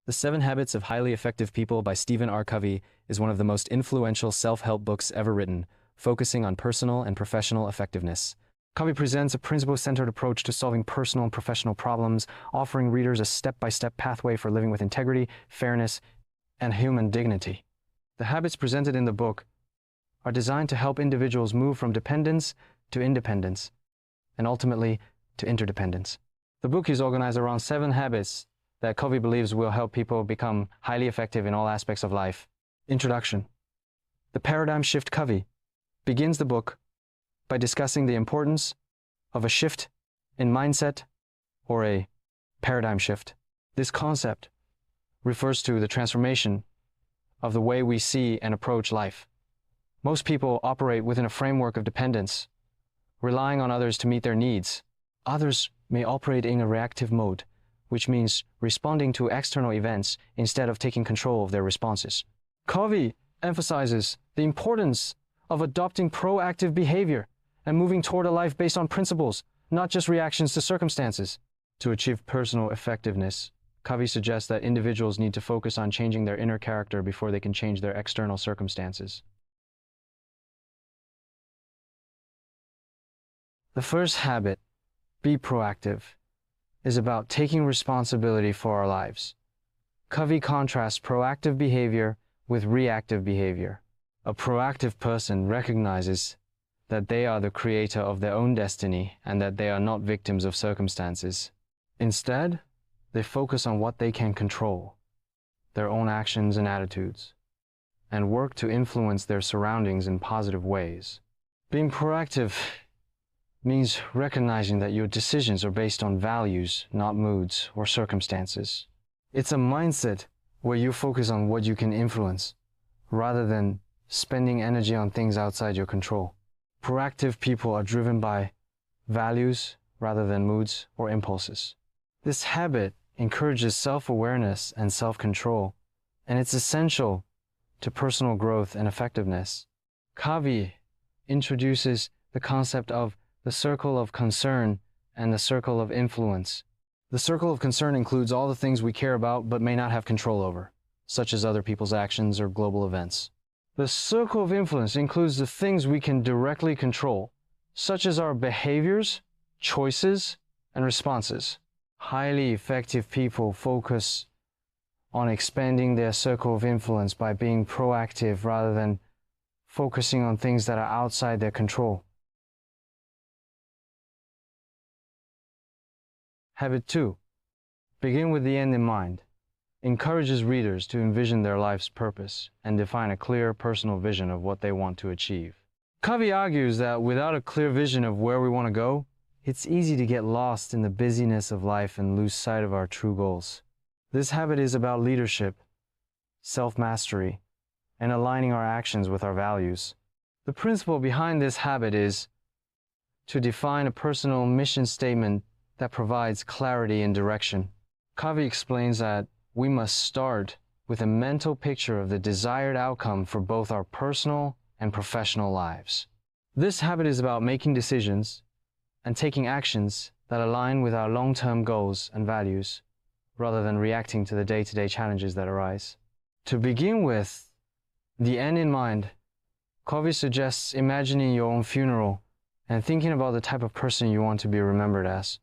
The 7 Habits of Highly Effective People by Stephen Covey is one of the most influential self-help books ever written, focusing on personal and professional effectiveness. Covey presents a principle-centered approach to solving personal and professional problems, offering readers a step-by-step pathway for living with integrity, fairness, and human dignity. The habits presented in the book are designed to help individuals move from dependence to independence, and ultimately to interdependence. The book is organized around 7 habits that Covey believes will help people become highly effective in all aspects of life. Introduction. The paradigm shift. Covey begins the book by discussing the importance of a shift in mindset or a paradigm shift. This concept refers to the transformation of the way we see and approach life. Most people operate within a framework of dependence, relying on others to meet their needs. Others may operate in a reactive mode, which means responding to external events instead of taking control of their responses. Covey emphasizes the importance of adopting proactive behavior and moving toward a life based on principles, not just reactions to circumstances. To achieve personal effectiveness, Covey suggests that individuals need to focus on changing their inner character before they can change their external circumstances. The first habit, be proactive, is about taking responsibility for our lives. Covey contrasts proactive behavior with reactive behavior. A proactive person recognizes that they are the creator of their own destiny and that they are not victims of circumstances. Instead, they focus on what they can control, their own actions and attitudes, and work to influence their surroundings in positive ways. Being proactive means recognizing that your decisions are based on values, not moods or circumstances. It's a mindset where you focus on what you can influence, rather than spending energy on things outside your control. Proactive people are driven by values rather than moods or impulses. This habit encourages self-awareness and self-control, and it's essential to personal growth and effectiveness. Covey introduces the concept of the circle of concern and the circle of influence. The circle of concern includes all the things we care about but may not have control over, such as other people's actions or global events. The circle of influence includes the things we can directly control, such as our behaviors, choices, and responses. Highly effective people focus on expanding their circle of influence by being proactive rather than focusing on things that are outside their control. Habit 2. Begin with the end in mind. Encourages readers to envision their life's purpose and define a clear personal vision of what they want to achieve. Covey argues that without a clear vision of where we want to go, it's easy to get lost in the busyness of life and lose sight of our true goals. This habit is about leadership, self-mastery, and aligning our actions with our values. The principle behind this habit is to define a personal mission statement that provides clarity and direction. Covey explains that we must start with a mental picture of the desired outcome for both our personal and professional lives. This habit is about making decisions and taking actions that align with our long-term goals and values, rather than reacting to the day-to-day challenges that arise. To begin with the end in mind, Covey suggests imagining your own funeral and thinking about the type of person you want to be remembered as.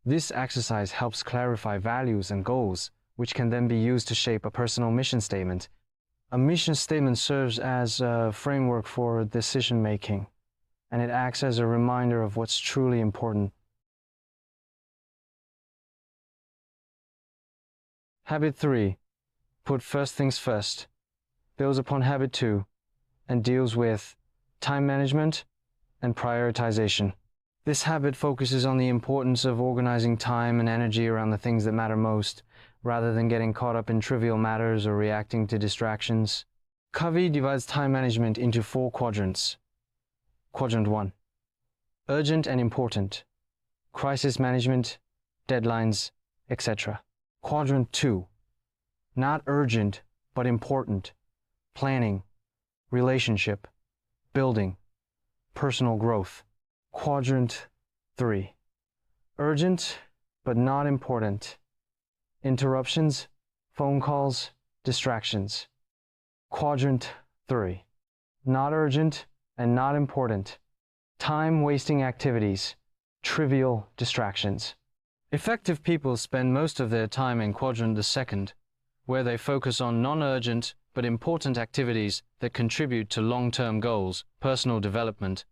This exercise helps clarify values and goals, which can then be used to shape a personal mission statement. A mission statement serves as a framework for decision-making, and it acts as a reminder of what's truly important. Habit 3. Put first things first. Builds upon Habit 2 and deals with time management and prioritization. This habit focuses on the importance of organizing time and energy around the things that matter most, rather than getting caught up in trivial matters or reacting to distractions. Covey divides time management into 4 quadrants. Quadrant 1. Urgent and important. Crisis management, deadlines, etc. Quadrant 2. Not urgent, but important. Planning, relationship, building, personal growth. Quadrant 3. Urgent, but not important. Interruptions, phone calls, distractions. Quadrant 3. Not urgent and not important. Time-wasting activities, trivial distractions. Effective people spend most of their time in quadrant 2, where they focus on non-urgent but important activities that contribute to long-term goals, personal development,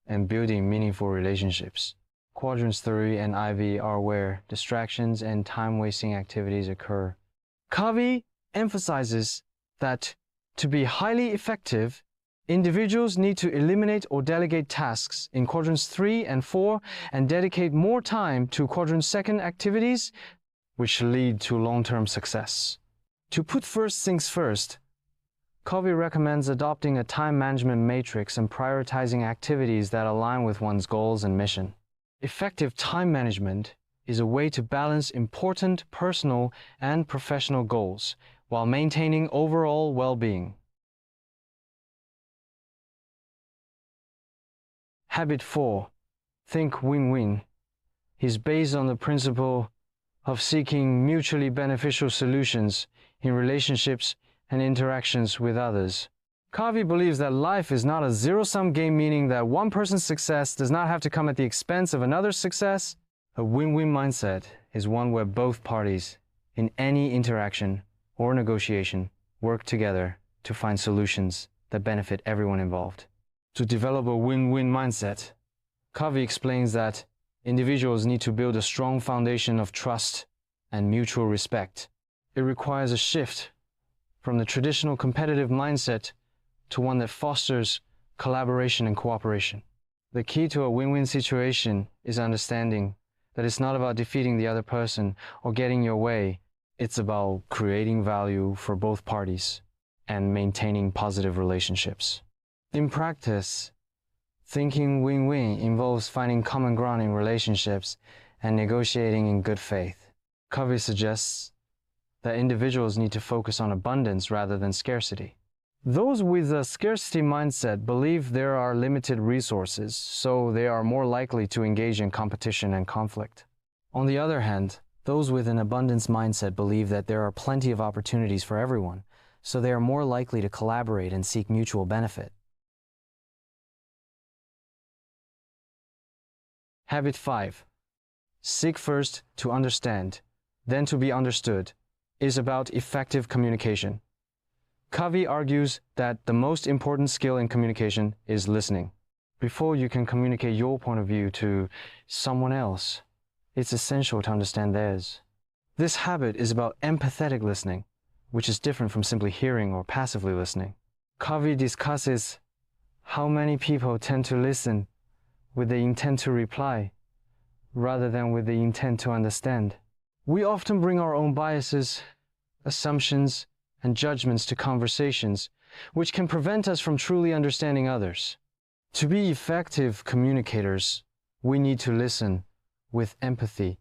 and building meaningful relationships. Quadrants 3 and IV are where distractions and time-wasting activities occur. Covey emphasizes that to be highly effective, individuals need to eliminate or delegate tasks in quadrants 3 and 4 and dedicate more time to quadrant 2 activities, which lead to long-term success. To put first things first, Covey recommends adopting a time management matrix and prioritizing activities that align with one's goals and mission. Effective time management is a way to balance important personal and professional goals while maintaining overall well-being. Habit 4. Think win-win is based on the principle of seeking mutually beneficial solutions in relationships and interactions with others. Covey believes that life is not a zero-sum game, meaning that one person's success does not have to come at the expense of another's success. A win-win mindset is one where both parties, in any interaction or negotiation, work together to find solutions that benefit everyone involved. To develop a win-win mindset, Covey explains that individuals need to build a strong foundation of trust and mutual respect. It requires a shift from the traditional competitive mindset to one that fosters collaboration and cooperation. The key to a win-win situation is understanding that it's not about defeating the other person or getting your way. It's about creating value for both parties and maintaining positive relationships. In practice, thinking win-win involves finding common ground in relationships and negotiating in good faith. Covey suggests that individuals need to focus on abundance rather than scarcity. Those with a scarcity mindset believe there are limited resources, so they are more likely to engage in competition and conflict. On the other hand, those with an abundance mindset believe that there are plenty of opportunities for everyone, so they are more likely to collaborate and seek mutual benefit. Habit 5. Seek first to understand, then to be understood, is about effective communication. Covey argues that the most important skill in communication is listening. Before you can communicate your point of view to someone else, it's essential to understand theirs. This habit is about empathetic listening, which is different from simply hearing or passively listening. Covey discusses how many people tend to listen with the intent to reply, rather than with the intent to understand. We often bring our own biases, assumptions, and judgments to conversations, which can prevent us from truly understanding others. To be effective communicators, we need to listen with empathy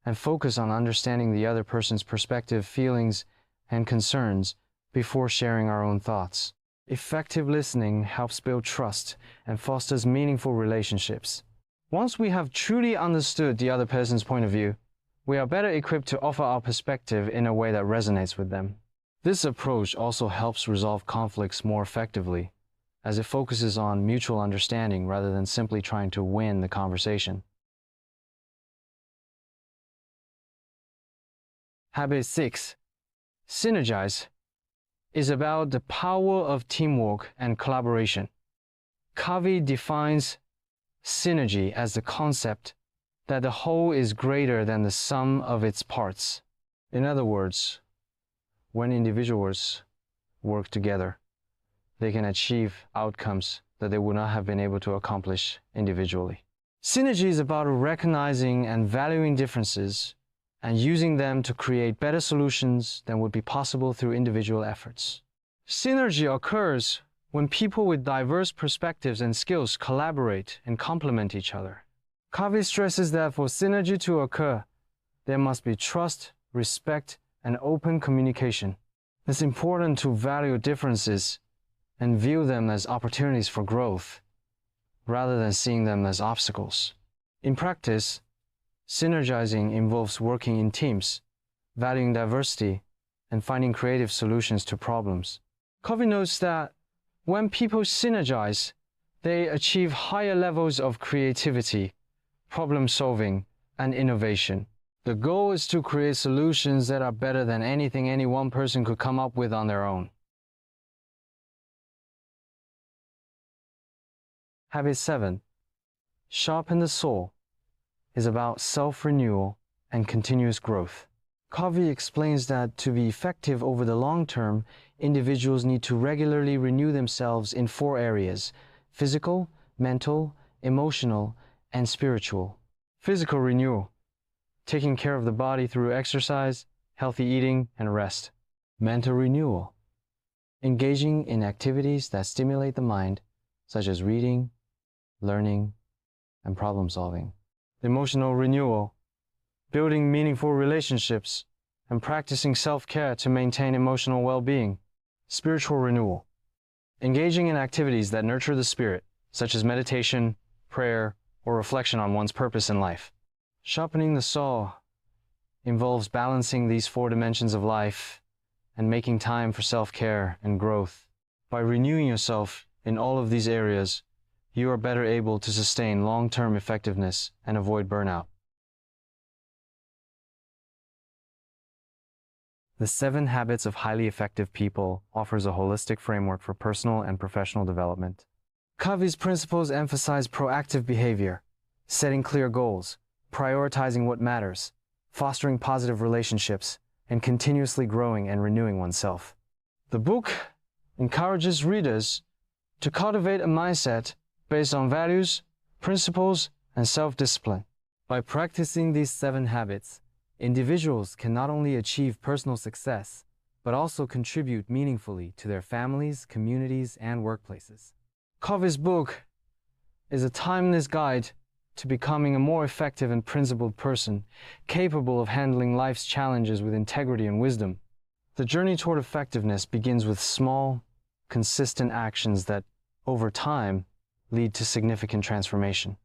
and focus on understanding the other person's perspective, feelings, and concerns before sharing our own thoughts. Effective listening helps build trust and fosters meaningful relationships. Once we have truly understood the other person's point of view, we are better equipped to offer our perspective in a way that resonates with them. This approach also helps resolve conflicts more effectively, as it focuses on mutual understanding rather than simply trying to win the conversation. Habit 6. Synergize is about the power of teamwork and collaboration. Covey defines synergy as the concept that the whole is greater than the sum of its parts. In other words, when individuals work together, they can achieve outcomes that they would not have been able to accomplish individually. Synergy is about recognizing and valuing differences and using them to create better solutions than would be possible through individual efforts. Synergy occurs when people with diverse perspectives and skills collaborate and complement each other. Covey stresses that for synergy to occur, there must be trust, respect, and open communication. It's important to value differences and view them as opportunities for growth, rather than seeing them as obstacles. In practice, synergizing involves working in teams, valuing diversity, and finding creative solutions to problems. Covey notes that when people synergize, they achieve higher levels of creativity, problem solving, and innovation. The goal is to create solutions that are better than anything any one person could come up with on their own. Habit 7. Sharpen the soul is about self-renewal and continuous growth. Covey explains that to be effective over the long term, individuals need to regularly renew themselves in 4 areas: physical, mental, emotional, and spiritual. Physical renewal, taking care of the body through exercise, healthy eating, and rest. Mental renewal, engaging in activities that stimulate the mind, such as reading, learning, and problem solving. Emotional renewal, building meaningful relationships and practicing self-care to maintain emotional well-being. Spiritual renewal, engaging in activities that nurture the spirit, such as meditation, prayer, or reflection on one's purpose in life. Sharpening the soul involves balancing these 4 dimensions of life and making time for self-care and growth. By renewing yourself in all of these areas, you are better able to sustain long-term effectiveness and avoid burnout. The 7 Habits of Highly Effective People offers a holistic framework for personal and professional development. Covey's principles emphasize proactive behavior, setting clear goals, prioritizing what matters, fostering positive relationships, and continuously growing and renewing oneself. The book encourages readers to cultivate a mindset based on values, principles, and self-discipline. By practicing these 7 habits, individuals can not only achieve personal success, but also contribute meaningfully to their families, communities, and workplaces. Covey's book is a timeless guide to becoming a more effective and principled person, capable of handling life's challenges with integrity and wisdom. The journey toward effectiveness begins with small, consistent actions that, over time, lead to significant transformation.